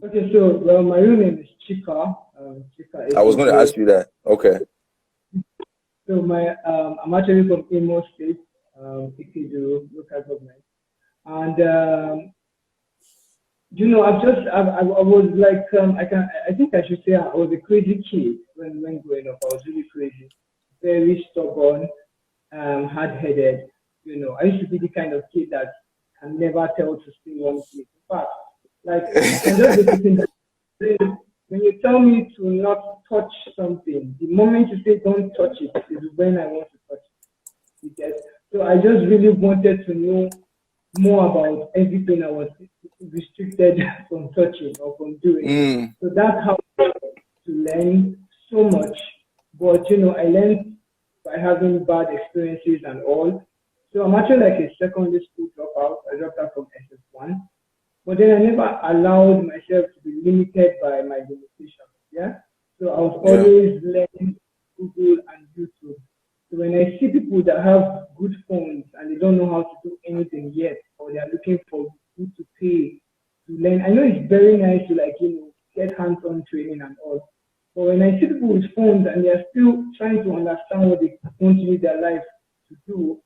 Okay, so well, my real name is Chika. Chika I was going to Ekege. ask you that. Okay. So I'm actually from Imo State, Ikeju local government, and I was like, I think I should say I was a crazy kid when growing up. I was really crazy, very stubborn, hard-headed. I used to be the kind of kid that can never tell to stay one place. In fact, like I can just be sitting there. When you tell me to not touch something, the moment you say don't touch it is when I want to touch it. You get? So I just really wanted to know more about everything I was restricted from touching or from doing. Mm, So that's how to learn so much. But I learned by having bad experiences and all. So I'm actually like a secondary school dropout. I dropped out from SS1. But then I never allowed myself to be limited by my limitations. Yeah. So I was yeah. always learning Google and YouTube. So when I see people that have good phones and they don't know how to do anything yet, or they are looking for who to pay to learn, I know it's very nice to get hands-on training and all. But when I see people with phones and they are still trying to understand what they want to live their life to do,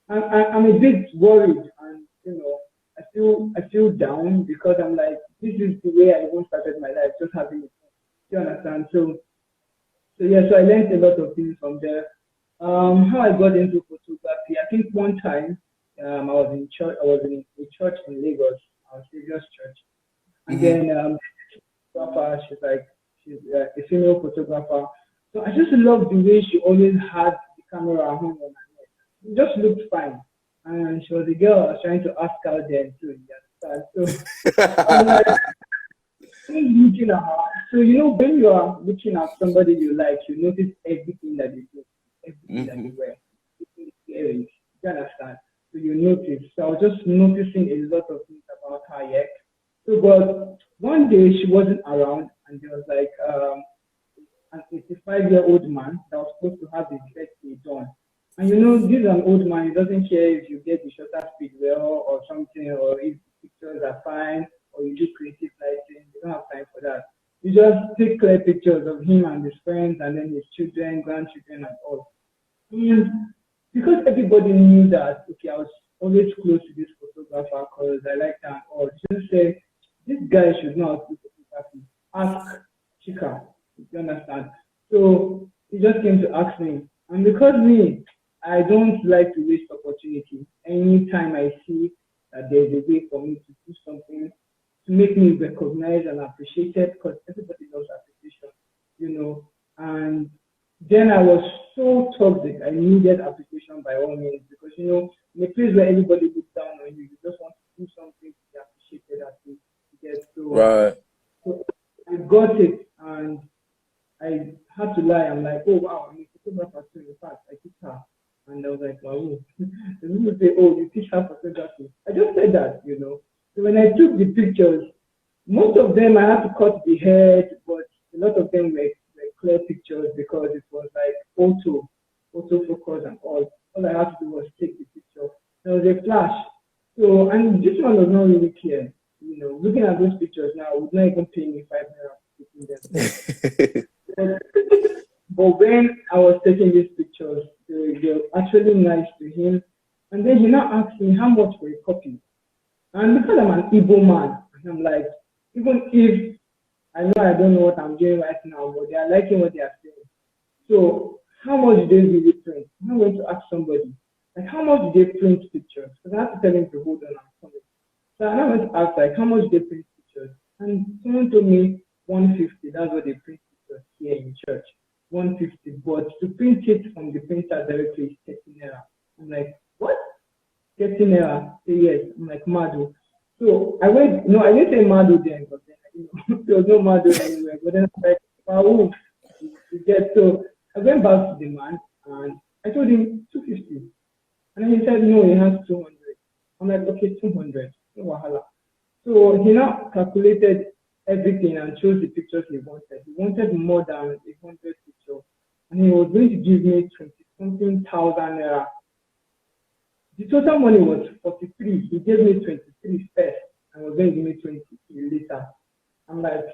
I'm a bit worried, and I feel down because I'm like, this is the way I even started my life, just having it. Do you understand? So yeah, so I learned a lot of things from there. How I got into photography, I think one time I was in church. I was in a church in Lagos, our Savior's Church, and Mm-hmm. then photographer, she's a female photographer. So I just love the way she always had the camera on her neck. It just looked fine. And she was the girl I was trying to ask out there too. You understand? So I'm like, looking at her. So when you are looking at somebody you like, you notice everything that they do, everything that Mm-hmm. they wear, everything they wear. You understand? So you notice. So I was just noticing a lot of things about her. Yeah. So, but one day she wasn't around, and there was like an 85-year-old man that was supposed to have his birthday done. And this is an old man, he doesn't care if you get the shutter speed well or something, or if the pictures are fine, or you do creative lighting. You don't have time for that. You just take clear pictures of him and his friends, and then his children, grandchildren, and all. And because everybody knew that, okay, I was always close to this photographer because I like her, or just say, this guy should not do photography. Ask Chika, you understand? So he just came to ask me. And because me, I don't like to waste opportunity. Anytime I see that there's a way for me to do something to make me recognized and appreciated, because everybody loves appreciation, you know. And then I was so toxic. I needed appreciation by all means because in a place where everybody looks down on you, you just want to do something to be appreciated at least. You get Right. so I got it, and I had to lie. I'm like, oh wow, I'm a photographer too. In fact, I teach her, and I was like, wow. The people say, oh, you teach her photography. I just said that. So when I took the pictures, most of them I had to cut the head, but a lot of them were clear pictures because it was like auto focus and all. All I had to do was take the picture. There was a flash. So, and this one was not really clear. Looking at those pictures now, would not even pay me 5 naira for taking them. But, but when I was taking these pictures, they were actually nice to him. And then he now asked me how much for a copy. And because I'm an Igbo man, I'm like, even if I know I don't know what I'm doing right now, but they are liking what they are saying. So how much do they really print? I'm going to ask somebody, like how much do they print pictures? Because I have to tell him to hold on and comment. So I went to ask like how much do they print pictures? And someone told me 150, that's what they print pictures here in church. 150. But to print it from the printer directly is 30 naira. I'm like, what? 30 naira? Say yes. I'm like, Madu. So I went, no, I didn't say Madu then, but then, there was no Madu anywhere. But then I'm like, wow, you get. So I went back to the man and I told him 250. And then he said, no, he has 200. I'm like, okay, 200. No wahala. So he now calculated everything and chose the pictures he wanted. He wanted more than 100 pictures. And he was going to give me 20 something thousand naira. The total money was 43. He gave me 23 first and was going to give me 23 later. I'm like,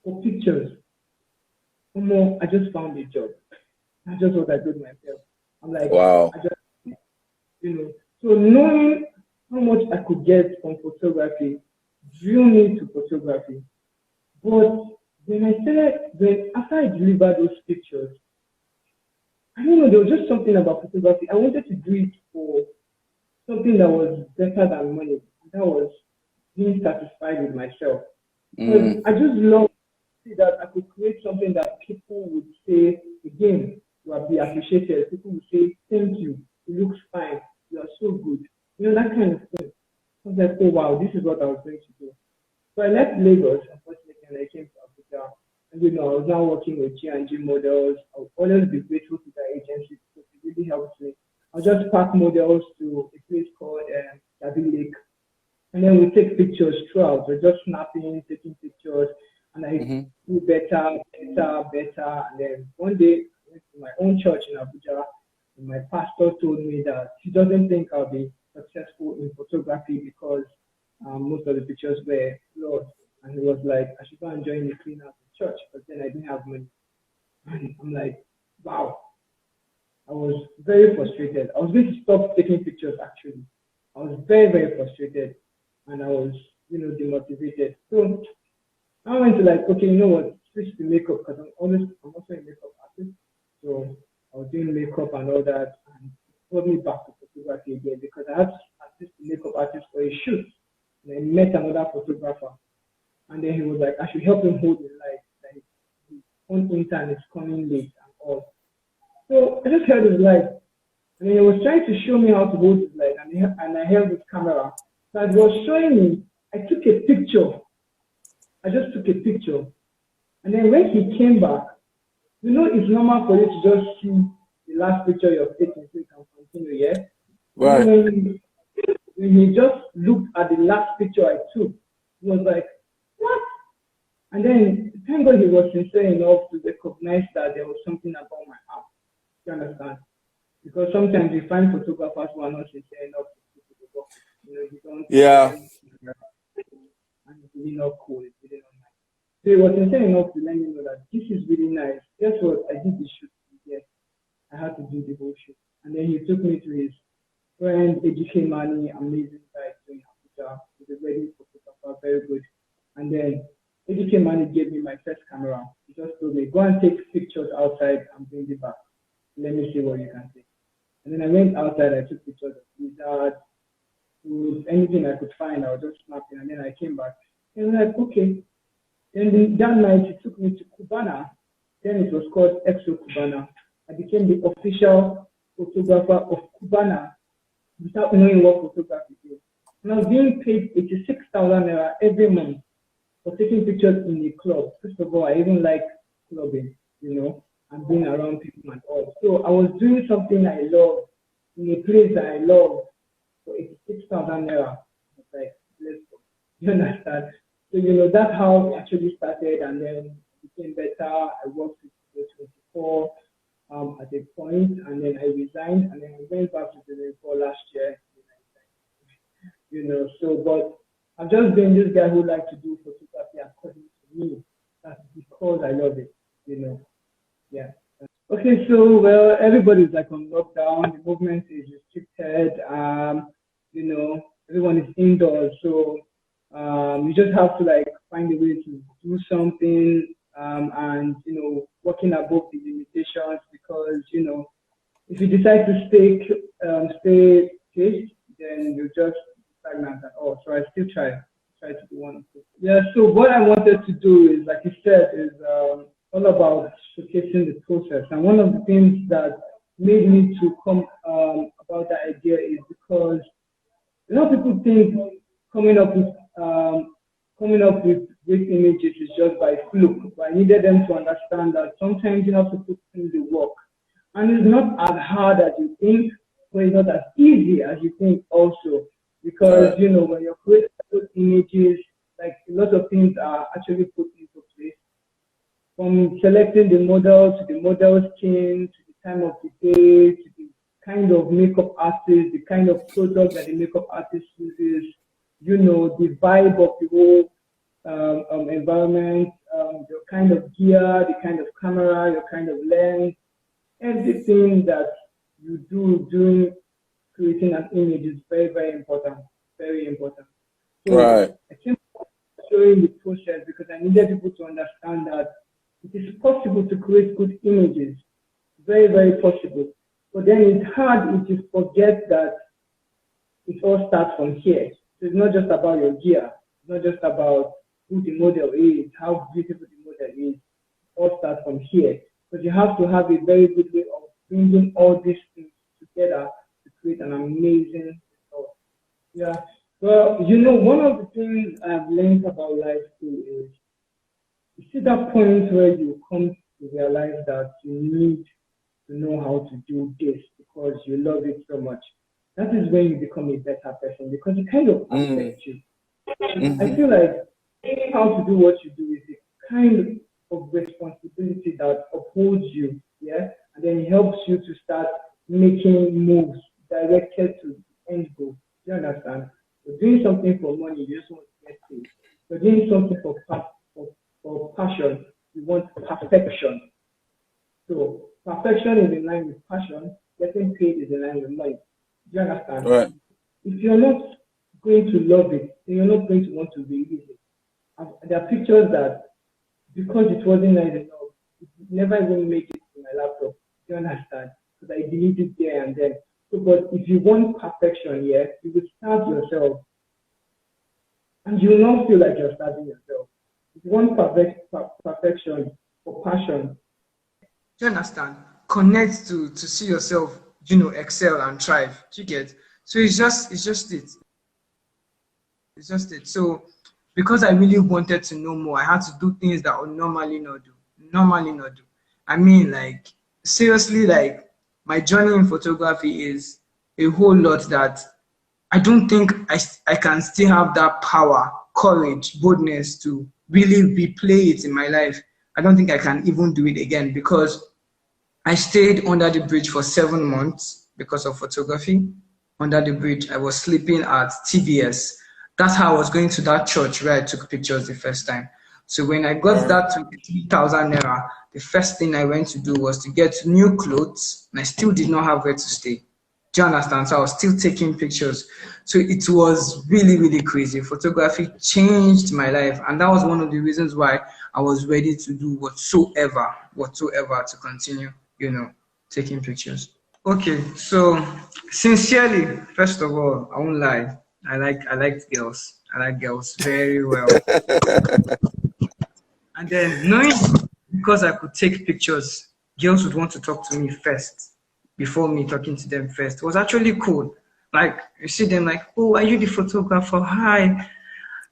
for pictures, I just found a job. That's just what I told myself. I'm like, Wow. I just, so knowing how much I could get from photography drew me to photography. But when after I delivered those pictures, I don't know, there was just something about photography. I wanted to do it for something that was better than money. And that was being satisfied with myself. Because Mm. I just love to see that I could create something that people would say, again, you are be appreciated. People would say, thank you, it looks fine, you are so good. That kind of thing. I was like, oh wow, this is what I was going to do. So I left Lagos, unfortunately, and I came to Abuja. And I was now working with G&G models. I would always be grateful to the agency because it really helped me. I'll just pack models to a place called Yabi Lake, and then we take pictures throughout. We're just snapping, taking pictures, and I Mm-hmm. do better, better, better. And then one day, I went to my own church in Abuja, and my pastor told me that he doesn't think I'll be successful in photography because most of the pictures were flawed. And he was like, I should go and join the cleaners in church, but then I didn't have money. And I'm like, wow, I was very frustrated. I was going to stop taking pictures actually. I was very, very frustrated and I was, demotivated. So I went to like, okay, you know what, switch to makeup because I'm also a makeup artist. So I was doing makeup and all that and it brought me back to photography again because I had to assist the makeup artist for a shoot. And I met another photographer and then he was like, I should help him hold the light. Like his own intern is coming late and all. So I just held his light and then he was trying to show me how to hold his light and I held his camera. So as he was showing me, I took a picture. I just took a picture. And then when he came back, it's normal for you to just see the last picture you're taking so you can continue, yeah? And then Right. when he just looked at the last picture I took, he was like, what? And then thank God he was sincere enough to recognize that there was something about my art. You understand? Because sometimes you find photographers who are not sincere enough to put to the work. You don't see Yeah. them and it's really not cool, it's really not nice. So he was sincere enough to let me know that this is really nice. Guess what? I did the shoot. Yes, I had to do the whole shoot. And then he took me to his friend, AGK Money, amazing guy doing Abuja. He's a very photographer, very good. And then AGK Money gave me my first camera. He just told me, go and take pictures outside and bring it back. Let me see what you can take. And then I went outside, I took pictures of lizards, food, anything I could find, I was just snapping. And then I came back. And I was like, okay. And that night, he took me to Cubana. Then it was called Exo Cubana. I became the official photographer of Cubana without knowing what photography is. And I was being paid 86,000 naira every month for taking pictures in the club. First of all, I even like clubbing, and being around people and all. So I was doing something I love in a place that I love for 86,000 naira. It's like, let's go. You understand? So, that's how it actually started and then it became better. I worked with the 24 at a point and then I resigned and then I went back to the 24 last year. But I've just been this guy who likes to do photography according to me. That's because I love it, Yeah. Okay, so everybody's like on lockdown. The movement is restricted. Everyone is indoors, so you just have to like find a way to do something, and working above the limitations because if you decide to stay caged, then you just stagnant at all. So I still try to do one of those. Yeah. So what I wanted to do is, like you said, is all about showcasing the process. And one of the things that made me to come about that idea is because a lot of people think coming up with um, coming up with great images is just by fluke. But I needed them to understand that sometimes you have to put in the work, and it's not as hard as you think, but it's not as easy as you think also. Because Right. when you're creating those images, like a lot of things are actually put into place from selecting the model to the model skin to the time of the day to the kind of makeup artist, the kind of product that the makeup artist uses, the vibe of the whole. environment, your kind of gear, the kind of camera, your kind of lens, everything that you do during creating an image is very, very important. Very important. So Right. I came showing the process because I needed people to understand that it is possible to create good images. Very, very possible. But then it's hard if you forget that it all starts from here. So it's not just about your gear. It's not just about who the model is, how beautiful the model is. It all starts from here. But you have to have a very good way of bringing all these things together to create an amazing result. Yeah. Well, one of the things I've learned about life too is you see that point where you come to realize that you need to know how to do this because you love it so much. That is when you become a better person because it kind of Mm. affects you. I Mm-hmm. feel like knowing how to do what you do is a kind of responsibility that upholds you, yeah, and then it helps you to start making moves directed to the end goal. Do you understand? You're doing something for money, you just want to get paid. You're doing something for passion, you want perfection. So perfection is in line with passion, getting paid is in line with money. Do you understand? Right. If you're not going to love it, then you're not going to want to release it. And there are pictures that, because it wasn't nice enough, it never even make it to my laptop. Do you understand? Because I delete it there and then. So, but if you want perfection, yeah, you will starve yourself, and you will not feel like you're starving yourself. If you want perfection for passion, do you understand? Connect to see yourself, excel and thrive. Do you get? So it's just it. So because I really wanted to know more, I had to do things that I would normally not do. Normally not do. I mean, like seriously, like my journey in photography is a whole lot that I don't think I can still have that power, courage, boldness to really replay it in my life. I don't think I can even do it again because I stayed under the bridge for 7 months because of photography. Under the bridge, I was sleeping at TBS. That's how I was going to that church where I took pictures the first time. So when I got Right. that 23,000 naira, the first thing I went to do was to get new clothes, and I still did not have where to stay. Do you understand? So I was still taking pictures. So it was really, really crazy. Photography changed my life, and that was one of the reasons why I was ready to do whatsoever to continue, taking pictures. Okay, so sincerely, first of all, I won't lie. I like girls. I like girls very well. And then knowing because I could take pictures, girls would want to talk to me first before me talking to them first. It was actually cool. Like you see them like, oh, are you the photographer? Hi.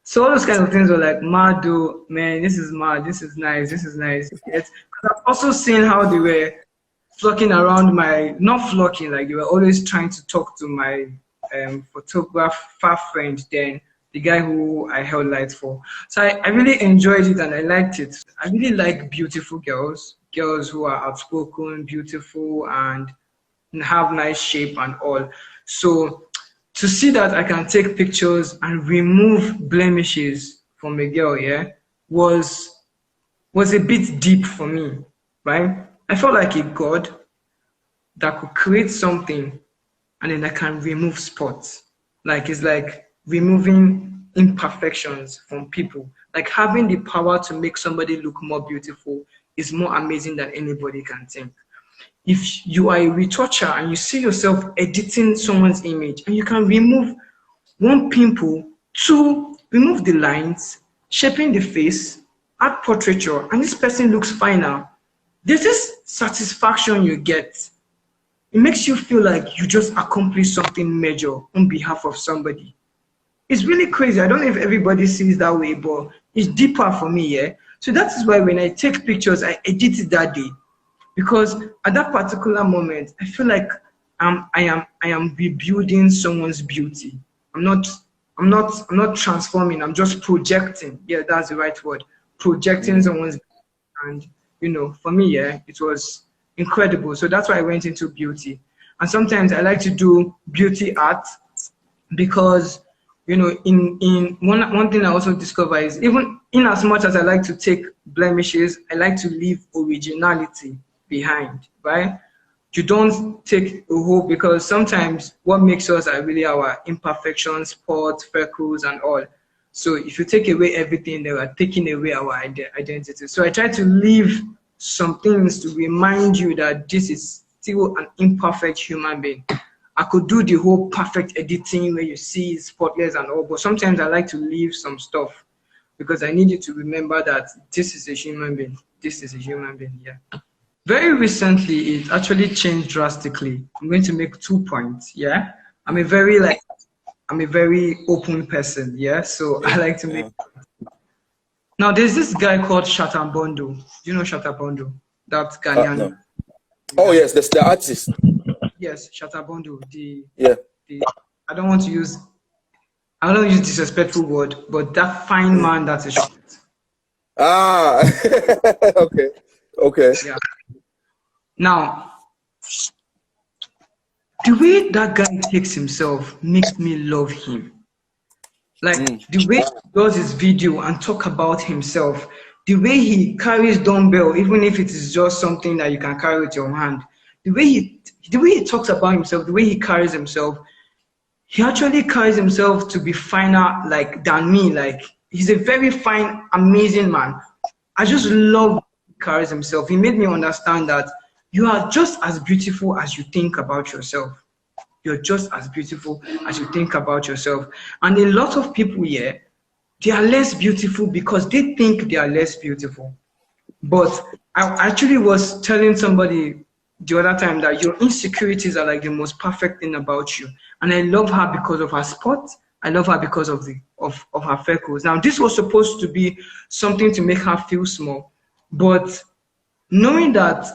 So all those kind of things were like, mad, though, man, this is mad, this is nice, this is nice. Yes. 'Cause I've also seen how they were flocking around not flocking, like they were always trying to talk to my photographer friend then, the guy who I held lights for. So I really enjoyed it and I liked it. I really like beautiful girls who are outspoken, beautiful, and have nice shape and all. So to see that I can take pictures and remove blemishes from a girl, yeah, was was a bit deep for me, right? I felt like a god that could create something and then I can remove spots. Like it's like removing imperfections from people. Like having the power to make somebody look more beautiful is more amazing than anybody can think. If you are a retoucher and you see yourself editing someone's image and you can remove one pimple, two, remove the lines, shaping the face, add portraiture, and this person looks finer. There's this satisfaction you get. It makes you feel like you just accomplished something major on behalf of somebody. It's really crazy. I don't know if everybody sees that way, but it's deeper for me, yeah. So that is why when I take pictures, I edit it that day because at that particular moment, I feel like I am rebuilding someone's beauty. I'm not I'm not transforming. I'm just projecting. Yeah, that's the right word. Projecting Mm. someone's, and for me, yeah, it was incredible. So that's why I went into beauty. And sometimes I like to do beauty art because you know, in one thing I also discover is, even in as much as I like to take blemishes, I like to leave originality behind, right? You don't take a whole, because sometimes what makes us are really our imperfections, spots, freckles, and all. So if you take away everything, they are taking away our identity. So I try to leave some things to remind you that this is still an imperfect human being. I could do the whole perfect editing where you see spotless and all, but sometimes I like to leave some stuff because I need you to remember that this is a human being. This is a human being, yeah. Very recently, it actually changed drastically. I'm going to make 2 points, yeah. I'm a very open person, yeah. So I like to make. Yeah. Now there's this guy called Shatambondo. Do you know Shatambondo? That No. Ghanaian. Oh Yeah. yes, that's the artist. Yes, Shatambondo. Yeah. The I don't want to use I don't use disrespectful word, but that fine man that's a short. Ah. Okay. Okay. Yeah. Now, the way that guy takes himself makes me love him. Like the way he does his video and talk about himself, the way he carries dumbbell, even if it is just something that you can carry with your hand, the way he talks about himself, the way he carries himself, he actually carries himself to be finer like than me. Like he's a very fine, amazing man. I just love how he carries himself. He made me understand that you are just as beautiful as you think about yourself. You're just as beautiful as you think about yourself. And a lot of people here, they are less beautiful because they think they are less beautiful. But I actually was telling somebody the other time that your insecurities are like the most perfect thing about you. And I love her because of her spot. I love her because of of her freckles. Now this was supposed to be something to make her feel small, but knowing that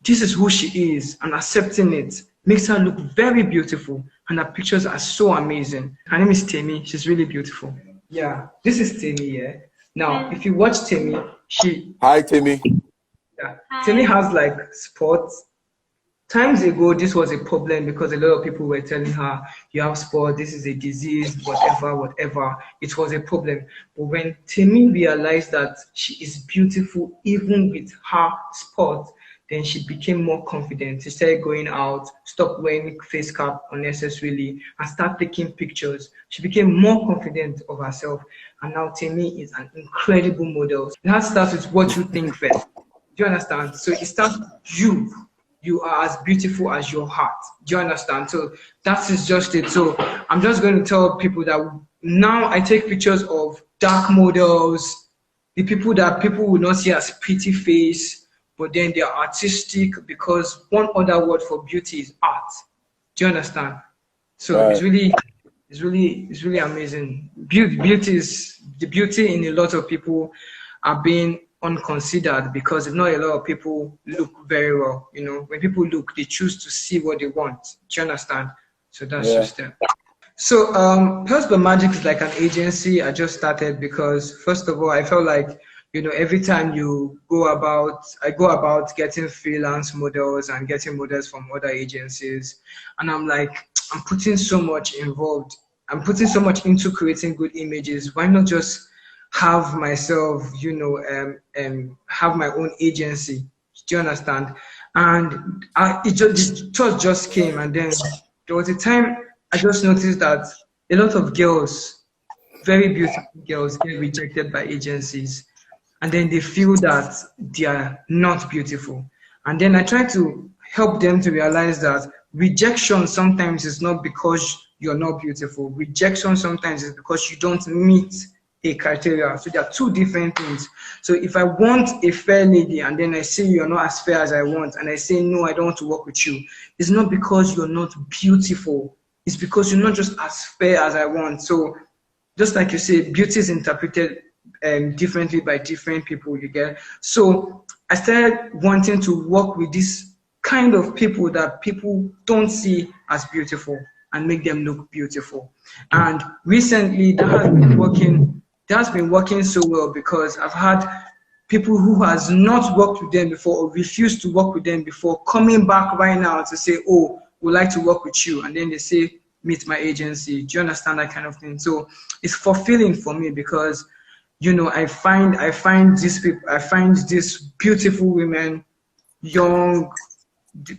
this is who she is and accepting it makes her look very beautiful, and her pictures are so amazing. Her name is Temi. She's really beautiful. Yeah, this is Temi. Yeah. Now, if you watch Temi, Hi, Timmy. yeah, Temi has like spots. Times ago, this was a problem because a lot of people were telling her, you have sport, this is a disease, whatever, whatever. It was a problem. But when Temi realized that she is beautiful even with her sport, then she became more confident. She started going out, stopped wearing face cap unnecessarily, and started taking pictures. She became more confident of herself. And now Temi is an incredible model. That starts with what you think first. Do you understand? So it starts with you. You are as beautiful as your heart. Do you understand? So that is just it. So I'm just going to tell people that now I take pictures of dark models, the people that people will not see as pretty face, but then they are artistic, because one other word for beauty is art. Do you understand? So Right. it's really amazing. Beauty is the beauty in a lot of people are being unconsidered, because if not, a lot of people look very well. You know, when people look, they choose to see what they want. Do you understand? So that's Yeah. just it. So Health by Magic is like an agency I just started because, first of all, I felt like, you know, every time I go about getting freelance models and getting models from other agencies, and I'm like, I'm putting so much involved. I'm putting so much into creating good images. Why not just have myself, you know, have my own agency? Do you understand? And the thought just came, and then there was a time I just noticed that a lot of girls, very beautiful girls, get rejected by agencies, and then they feel that they are not beautiful. And then I try to help them to realize that rejection sometimes is not because you're not beautiful. Rejection sometimes is because you don't meet a criteria. So there are two different things. So if I want a fair lady and then I say you're not as fair as I want, and I say no, I don't want to work with you, it's not because you're not beautiful. It's because you're not just as fair as I want. So just like you say, beauty is interpreted differently by different people, you get. So I started wanting to work with this kind of people that people don't see as beautiful and make them look beautiful. And recently that has been working so well, because I've had people who has not worked with them before or refused to work with them before coming back right now to say, oh, we'd like to work with you. And then they say, meet my agency. Do you understand that kind of thing? So it's fulfilling for me because, you know, I find these people, I find these beautiful women, young.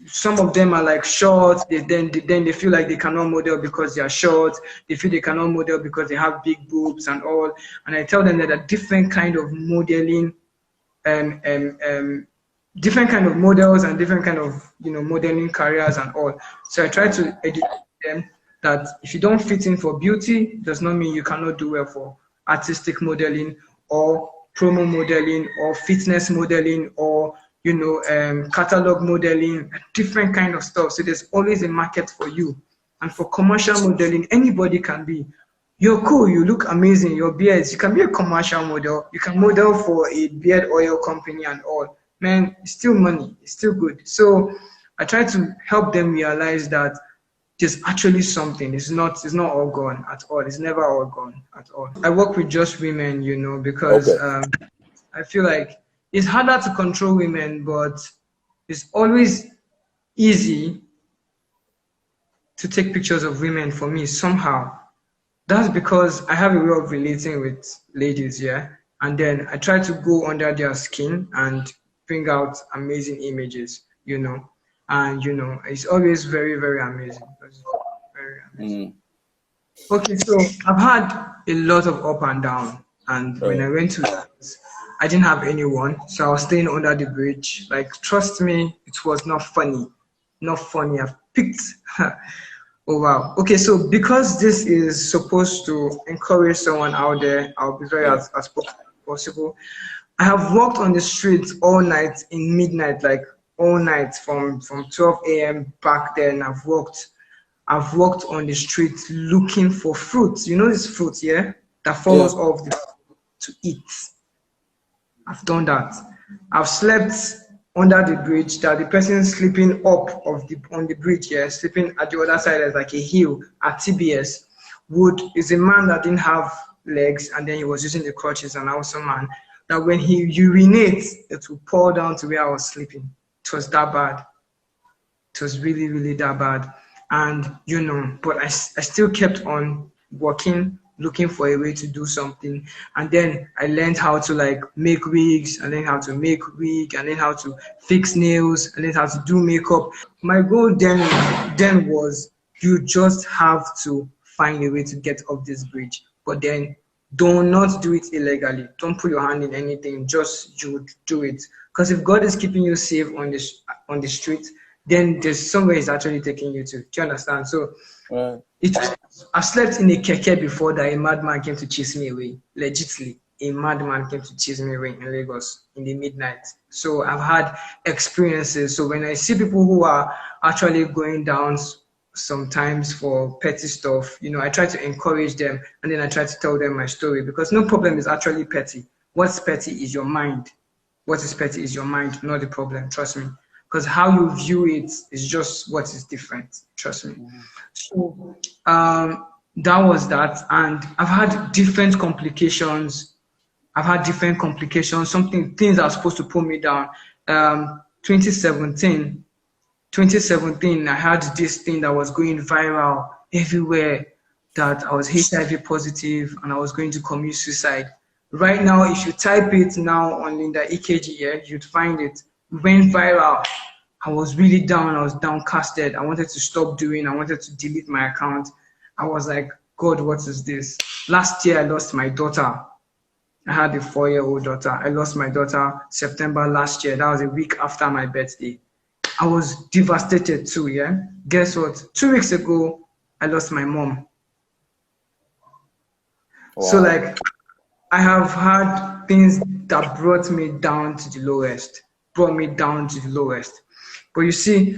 Some of them are like short. Then they feel like they cannot model because they are short. They feel they cannot model because they have big boobs and all. And I tell them that a different kind of modeling, um, um, um, different kind of models and different kind of, you know, modeling careers and all. So I try to educate them that if you don't fit in for beauty, does not mean you cannot do well for artistic modeling or promo modeling or fitness modeling or, you know, catalog modeling, different kind of stuff. So there's always a market for you. And for commercial modeling, anybody can be. You're cool, you look amazing, your beards, you can be a commercial model, you can model for a beard oil company and all. Man, it's still money, it's still good. So I try to help them realize that there's actually something. It's not all gone at all. It's never all gone at all. I work with just women, you know, because I feel like it's harder to control women, but it's always easy to take pictures of women for me somehow. That's because I have a way of relating with ladies, yeah. And then I try to go under their skin and bring out amazing images, you know. And you know, it's always very, very amazing. It's very amazing. Okay, so I've had a lot of up and down, and when I went to, I didn't have anyone, so I was staying under the bridge. Like, trust me, it was not funny, not funny. I've picked. Oh wow. Okay, so because this is supposed to encourage someone out there, I'll be very as possible. I have walked on the streets all night in midnight, like all night from 12 a.m. back then. I've walked on the street looking for fruits. You know this fruit, yeah, that falls off to eat. I've done that. I've slept under the bridge, that the person sleeping up on the bridge, yeah, sleeping at the other side as like a hill at TBS is a man that didn't have legs and then he was using the crutches, and also man that when he urinates, it will pour down to where I was sleeping. It was that bad. It was really, really that bad. And you know, but I still kept on working, looking for a way to do something. And then I learned how to like make wigs, I learned how to make wig, I learned how to fix nails, I learned how to do makeup. My goal then was, you just have to find a way to get off this bridge. But then do not do it illegally. Don't put your hand in anything, just you do it. Because if God is keeping you safe on the street, then there's somewhere he's actually taking you to. Do you understand? So I slept in a keke before that a madman came to chase me away. Legitimately, a madman came to chase me away in Lagos in the midnight. So I've had experiences. So when I see people who are actually going down sometimes for petty stuff, you know, I try to encourage them, and then I try to tell them my story, because no problem is actually petty. What's petty is your mind. What is petty is your mind, not the problem. Trust me. Because how you view it is just what is different. Trust me. So that was that, and I've had different complications. Things that are supposed to pull me down. 2017, I had this thing that was going viral everywhere, that I was HIV positive and I was going to commit suicide. Right now, if you type it now on Linda EKG, yeah, you'd find it. It went viral. I was really down. I was downcasted. I wanted to stop doing. I wanted to delete my account. I was like, God, what is this? Last year, I lost my daughter. I had a 4-year-old daughter. I lost my daughter September last year. That was a week after my birthday. I was devastated too, yeah? Guess what? 2 weeks ago, I lost my mom. Wow. So like, I have had things that brought me down to the lowest. But you see,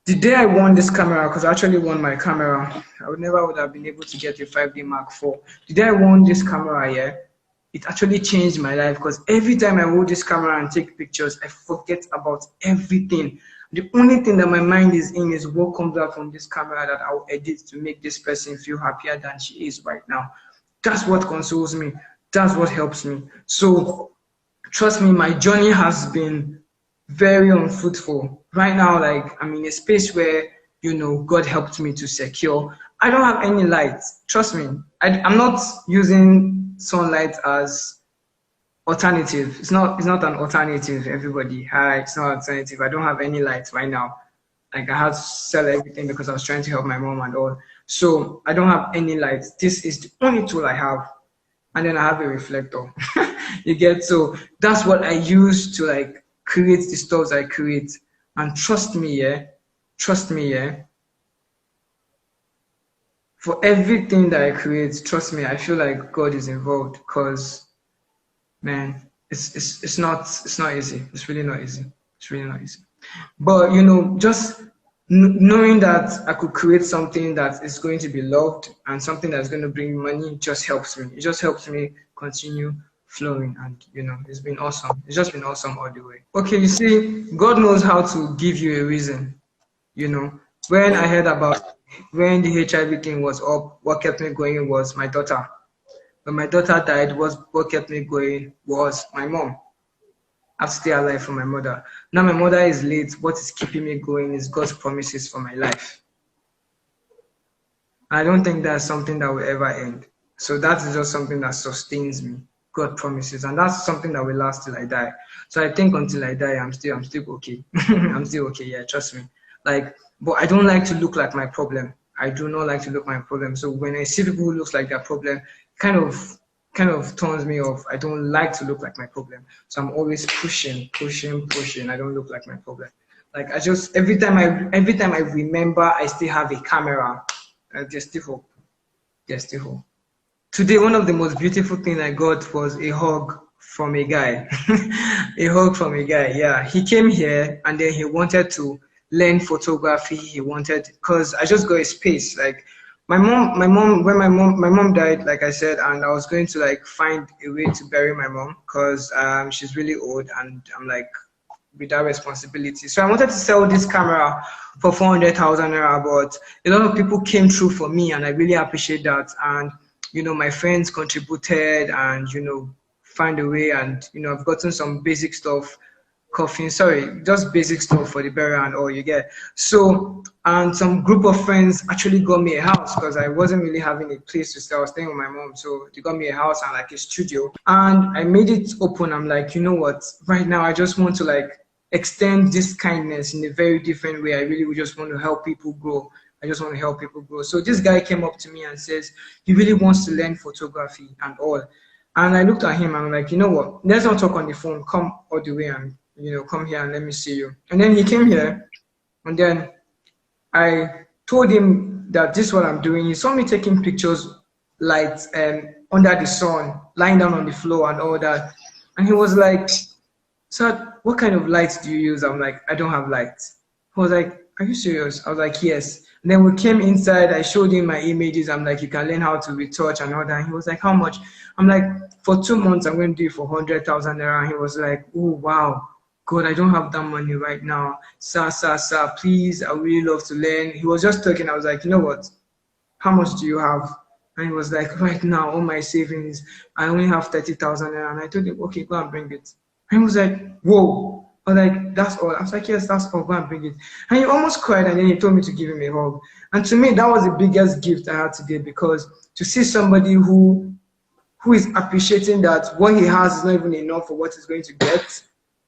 the day I won this camera, because I actually won my camera, I would have been able to get a 5D Mark IV. The day I won this camera, yeah, it actually changed my life, because every time I hold this camera and take pictures, I forget about everything. The only thing that my mind is in is what comes out from this camera that I'll edit to make this person feel happier than she is right now. That's what consoles me. That's what helps me. So trust me, my journey has been very unfruitful. Right now, like, I'm in a space where, you know, God helped me to secure, I don't have any light. Trust me. I'm not using sunlight as alternative. It's not an alternative, everybody. Hi, it's not an alternative. I don't have any light right now. Like I had to sell everything because I was trying to help my mom and all. So I don't have any light. This is the only tool I have. And then I have a reflector. You get, so that's what I use to like create the stuff I create. And trust me, yeah, for everything that I create, trust me, I feel like God is involved because man, it's not easy. It's really not easy. It's really not easy. But you know, just knowing that I could create something that is going to be loved and something that's going to bring money just helps me. It just helps me continue flowing, and you know, it's been awesome. It's just been awesome all the way. Okay, you see, God knows how to give you a reason. You know, when I heard about when the HIV thing was up, what kept me going was my daughter. When my daughter died, what kept me going was my mom. I have to stay alive for my mother. Now my mother is late. What is keeping me going is God's promises for my life. I don't think that's something that will ever end. So that is just something that sustains me. God promises, and that's something that will last till I die. So I think until I die, I'm still okay. I'm still okay. Yeah, trust me. Like, but I don't like to look like my problem. I do not like to look like my problem. So when I see people who looks like their problem, kind of turns me off. I don't like to look like my problem. So I'm always pushing. I don't look like my problem. Like I just every time I remember I still have a camera, there's still hope. There's still hope. Today, one of the most beautiful things I got was a hug from a guy. A hug from a guy, yeah. He came here and then he wanted to learn photography. He wanted, because I just got a space. Like when my mom died, like I said, and I was going to like find a way to bury my mom because she's really old and I'm like with that responsibility. So I wanted to sell this camera for 400,000 naira, but a lot of people came through for me and I really appreciate that. And you know, my friends contributed and, you know, find a way, and, you know, I've gotten some basic stuff, just basic stuff for the burial and all you get. So, and some group of friends actually got me a house because I wasn't really having a place to stay. I was staying with my mom. So they got me a house and like a studio, and I made it open. I'm like, you know what, right now I just want to like extend this kindness in a very different way. I really would just want to help people grow. I just want to help people grow. So this guy came up to me and says he really wants to learn photography and all. And I looked at him and I'm like, you know what? Let's not talk on the phone. Come all the way and, you know, come here and let me see you. And then he came here and then I told him that this is what I'm doing. He saw me taking pictures like under the sun, lying down on the floor and all that. And he was like, "Sir, what kind of lights do you use?" I'm like, "I don't have lights." He was like, "Are you serious?" I was like, "Yes." And then we came inside, I showed him my images. I'm like, "You can learn how to retouch and all that." And he was like, "How much?" I'm like, "For 2 months, I'm going to do it for 100,000 naira." And he was like, "Oh, wow. God, I don't have that money right now. Sir, please, I really love to learn." He was just talking. I was like, "You know what? How much do you have?" And he was like, "Right now, all my savings, I only have 30,000 naira." And I told him, "Okay, go and bring it." And he was like, "Whoa." I was like, "That's all." I was like, "Yes, that's all. Go and bring it." And he almost cried, and then he told me to give him a hug. And to me, that was the biggest gift I had today, because to see somebody who is appreciating that what he has is not even enough for what he's going to get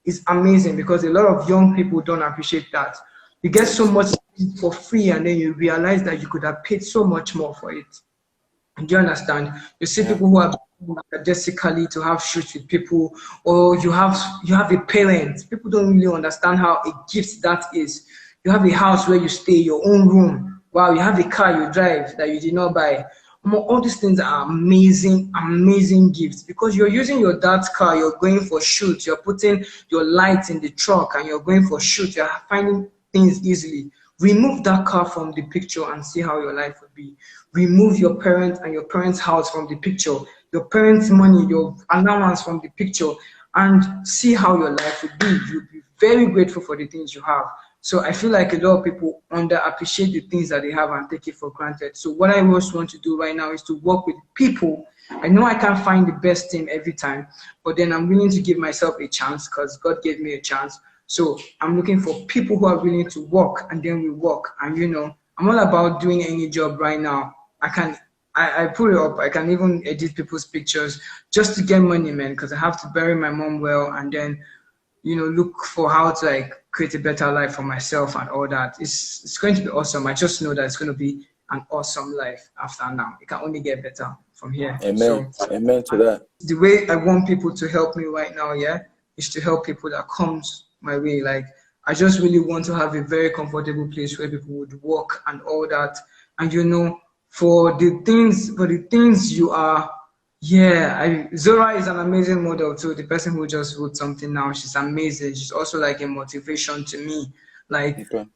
is amazing, because a lot of young people don't appreciate that. You get so much for free, and then you realize that you could have paid so much more for it. Do you understand? You see people who are majestically to have shoots with people, or you have a parent. People don't really understand how a gift that is. You have a house where you stay, your own room. Wow, you have a car you drive that you did not buy. All these things are amazing gifts, because you're using your dad's car, you're going for shoots, you're putting your lights in the truck and you're going for shoots, you're finding things easily. Remove that car from the picture and see how your life would be. Remove your parent and your parents' house from the picture, your parents' money, your allowance from the picture, and see how your life would be. You'll be very grateful for the things you have. So I feel like a lot of people underappreciate the things that they have and take it for granted. So what I most want to do right now is to work with people. I know I can't find the best team every time, but then I'm willing to give myself a chance, because God gave me a chance. So I'm looking for people who are willing to work, and then we work. And you know, I'm all about doing any job right now. I put it up. I can even edit people's pictures just to get money, man, because I have to bury my mom well, and then look for how to like create a better life for myself and all that. It's going to be awesome. I just know that it's going to be an awesome life after now. It can only get better from here. Amen. So, Amen to that. the way I want people to help me right now, yeah, is to help people that comes my way. Like, I just really want to have a very comfortable place where people would walk and all that. And for the things you are, yeah, Zora is an amazing model too. The person who just wrote something now, she's amazing. She's also like a motivation to me. Like, Okay.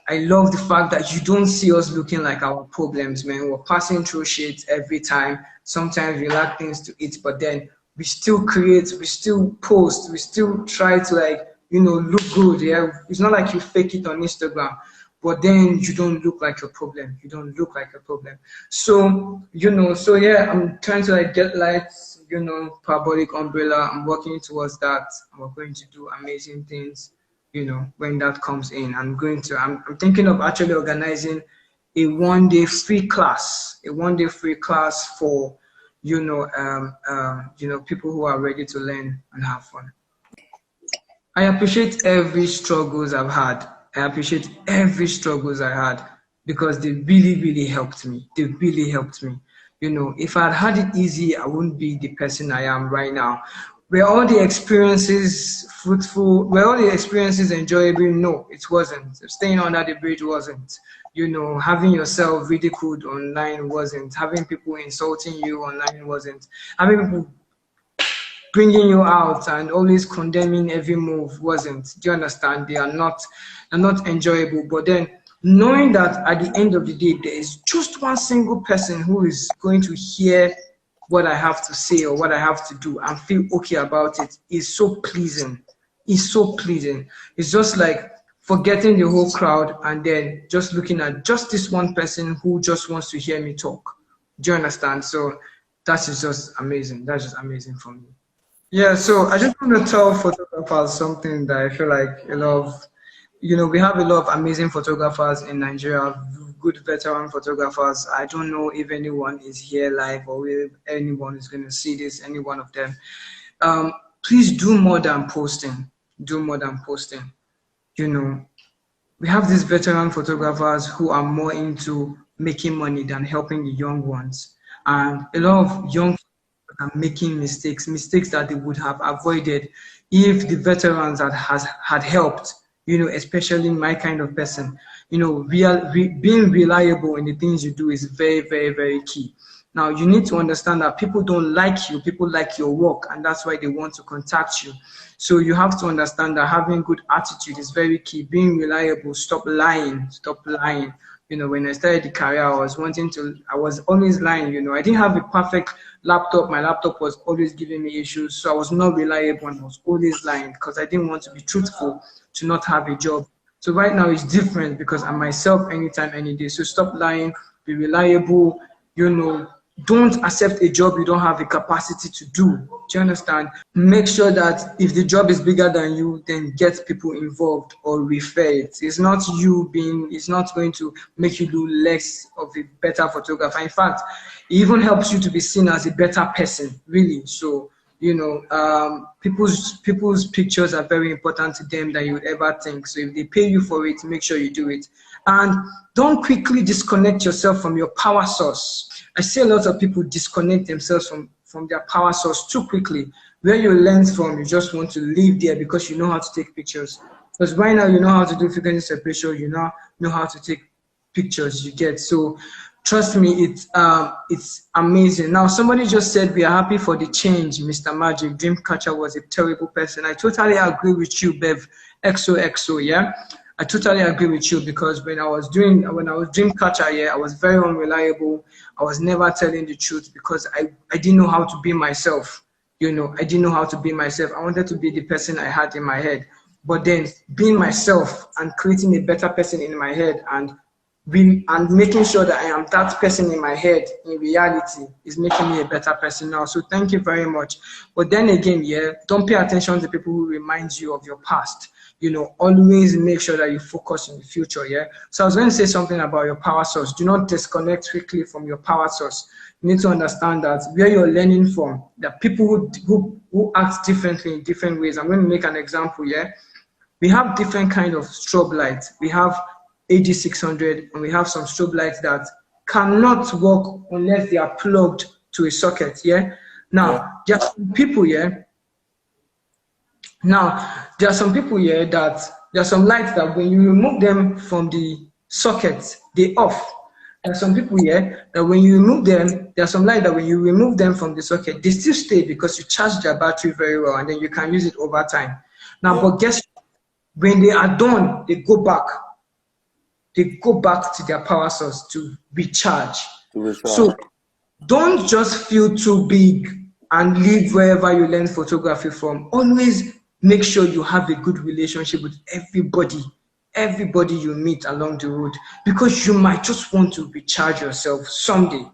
I love the fact that you don't see us looking like our problems, man. We're passing through shit every time. Sometimes we lack things to eat, but then we still create, we still post, we still try to like, look good. Yeah, it's not like you fake it on Instagram, but then you don't look like a problem. You don't look like a problem. So, so yeah, I'm trying to like get lights, parabolic umbrella. I'm working towards that. We're going to do amazing things, when that comes in. I'm thinking of actually organizing a one-day free class for, people who are ready to learn and have fun. I appreciate every struggles I've had. I appreciate every struggles I had because they really, really helped me. They really helped me. If I'd had it easy, I wouldn't be the person I am right now. Were all the experiences fruitful? Were all the experiences enjoyable? No, it wasn't. Staying under the bridge wasn't. Having yourself ridiculed online wasn't. Having people insulting you online wasn't. Having people bringing you out and always condemning every move wasn't. Do you understand? They're not enjoyable. But then knowing that at the end of the day, there is just one single person who is going to hear what I have to say or what I have to do and feel okay about it is so pleasing. It's so pleasing. It's just like forgetting the whole crowd and then just looking at just this one person who just wants to hear me talk. Do you understand? So that is just amazing. That's just amazing for me. Yeah, so I just want to tell photographers something that I feel like a lot of, we have a lot of amazing photographers in Nigeria, good veteran photographers. I don't know if anyone is here live or if anyone is going to see this, any one of them. Please do more than posting. Do more than posting. We have these veteran photographers who are more into making money than helping the young ones. And a lot of young are making mistakes that they would have avoided if the veterans had helped, especially my kind of person. Being reliable in the things you do is very, very, very key. Now, you need to understand that people don't like you, people like your work, and that's why they want to contact you. So you have to understand that having good attitude is very key. Being reliable, stop lying. When I started the career, I was always lying, I didn't have a perfect laptop. My laptop was always giving me issues. So I was not reliable and I was always lying because I didn't want to be truthful to not have a job. So right now it's different because I'm myself anytime, any day. So stop lying, be reliable, don't accept a job you don't have the capacity to do. Do you understand? Make sure that if the job is bigger than you, then get people involved or refer it. It's not going to make you do less of a better photographer. In fact, it even helps you to be seen as a better person, really. So, people's pictures are very important to them than you would ever think. So if they pay you for it, make sure you do it. And don't quickly disconnect yourself from your power source. I see a lot of people disconnect themselves from their power source too quickly. Where you learn from, you just want to live there because you know how to take pictures. Because right now you know how to do frequency separation, you know how to take pictures, you get. So trust me, it's amazing. Now somebody just said we are happy for the change, Mr. Magic. Dreamcatcher was a terrible person. I totally agree with you, Bev. XOXO, yeah. I totally agree with you because when I was Dreamcatcher, yeah, I was very unreliable. I was never telling the truth because I didn't know how to be myself. I didn't know how to be myself. I wanted to be the person I had in my head. But then being myself and creating a better person in my head and making sure that I am that person in my head in reality is making me a better person now. So thank you very much. But then again, yeah, don't pay attention to people who remind you of your past. you know, always make sure that you focus in the future. Yeah. So I was going to say something about your power source. Do not disconnect quickly from your power source. You need to understand that where you're learning from, that people who act differently in different ways. I'm going to make an example. Yeah. We have different kind of strobe lights. We have AD600, and we have some strobe lights that cannot work unless they are plugged to a socket. Yeah. Now, there are some people here. Now, there are some people here that there are some lights that when you remove them from the socket, they off. There are some people here that when you remove them, there are some lights that when you remove them from the socket, they still stay because you charge their battery very well, and then you can use it over time. Now, but guess what? When they are done, they go back. They go back to their power source to recharge. So don't just feel too big and leave wherever you learn photography from. Always make sure you have a good relationship with everybody you meet along the road, because you might just want to recharge yourself someday.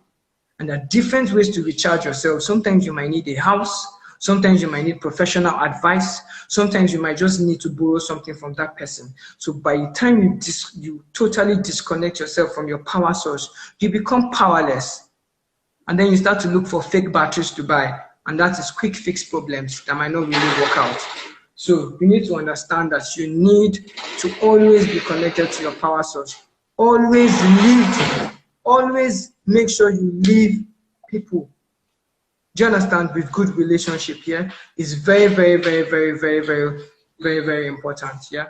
And there are different ways to recharge yourself. Sometimes you might need a house. Sometimes you might need professional advice. Sometimes you might just need to borrow something from that person. So by the time you totally disconnect yourself from your power source, you become powerless. And then you start to look for fake batteries to buy. And that is quick fix problems that might not really work out. So you need to understand that you need to always be connected to your power source. Always make sure you leave people. Do you understand? With good relationship here is very, very, very, very, very, very, very, very important. Yeah.